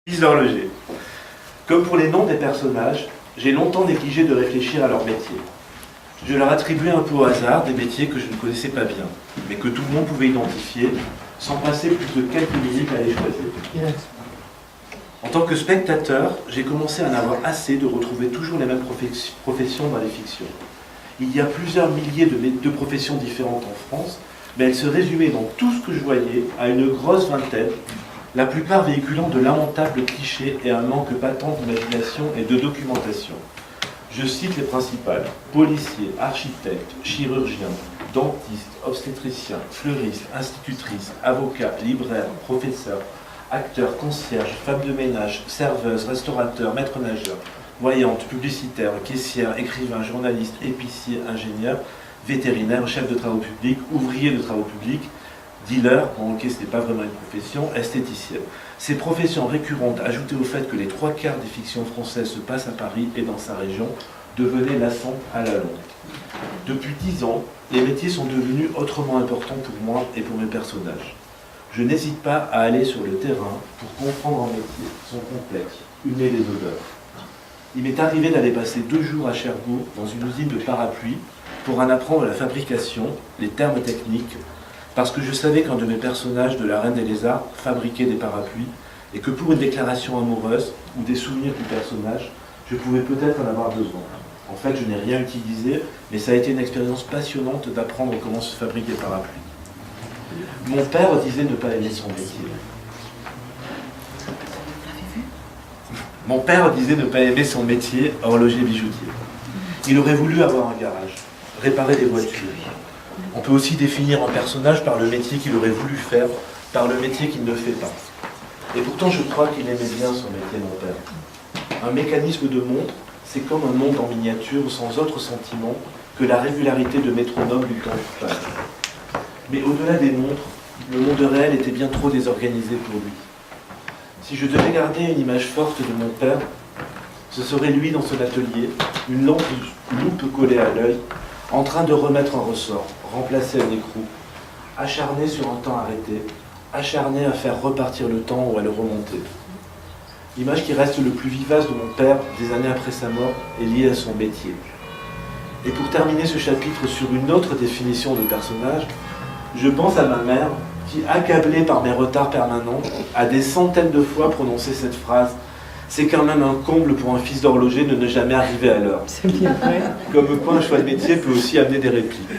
Fils d'horloger. Comme pour les noms des personnages, j'ai longtemps négligé de réfléchir à leur métier. Je leur attribuais un peu au hasard des métiers que je ne connaissais pas bien, mais que tout le monde pouvait identifier, sans passer plus de quelques minutes à les choisir. En tant que spectateur, j'ai commencé à en avoir assez de retrouver toujours les mêmes professions dans les fictions. Il y a plusieurs milliers de professions différentes en France, mais elles se résumaient dans tout ce que je voyais à une grosse vingtaine, la plupart véhiculant de lamentables clichés et un manque patent d'imagination et de documentation. Je cite les principales: policiers, architectes, chirurgiens, dentistes, obstétriciens, fleuristes, institutrices, avocats, libraires, professeurs, acteurs, concierges, femmes de ménage, serveuses, restaurateurs, maîtres nageurs, voyantes, publicitaires, caissières, écrivains, journalistes, épiciers, ingénieurs, vétérinaires, chefs de travaux publics, ouvriers de travaux publics, dealer, bon ok, ce n'est pas vraiment une profession, esthéticienne. Ces professions récurrentes, ajoutées au fait que les 3/4 des fictions françaises se passent à Paris et dans sa région, devenaient lassantes à la longue. Depuis 10 ans, les métiers sont devenus autrement importants pour moi et pour mes personnages. Je n'hésite pas à aller sur le terrain pour comprendre un métier, son complexe, humer les odeurs. Il m'est arrivé d'aller passer 2 jours à Cherbourg, dans une usine de parapluies, pour en apprendre la fabrication, les termes techniques, parce que je savais qu'un de mes personnages de La Reine des Lézards fabriquait des parapluies, et que pour une déclaration amoureuse, ou des souvenirs du personnage, je pouvais peut-être en avoir besoin. En fait, je n'ai rien utilisé, mais ça a été une expérience passionnante d'apprendre comment se fabriquent des parapluies. Mon père disait ne pas aimer son métier. Mon père disait ne pas aimer son métier, horloger bijoutier. Il aurait voulu avoir un garage, réparer des voitures. On peut aussi définir un personnage par le métier qu'il aurait voulu faire, par le métier qu'il ne fait pas. Et pourtant, je crois qu'il aimait bien son métier, mon père. Un mécanisme de montre, c'est comme un monde en miniature, sans autre sentiment que la régularité de métronome du temps qui passe. Mais au-delà des montres, le monde réel était bien trop désorganisé pour lui. Si je devais garder une image forte de mon père, ce serait lui dans son atelier, une loupe collée à l'œil, en train de remettre un ressort, remplacer un écrou, acharné sur un temps arrêté, acharné à faire repartir le temps ou à le remonter. L'image qui reste le plus vivace de mon père, des années après sa mort, est liée à son métier. Et pour terminer ce chapitre sur une autre définition de personnage, je pense à ma mère, qui, accablée par mes retards permanents, a des centaines de fois prononcé cette phrase: « C'est quand même un comble pour un fils d'horloger de ne jamais arriver à l'heure. » C'est bien vrai. Comme quoi un choix de métier peut aussi amener des répliques.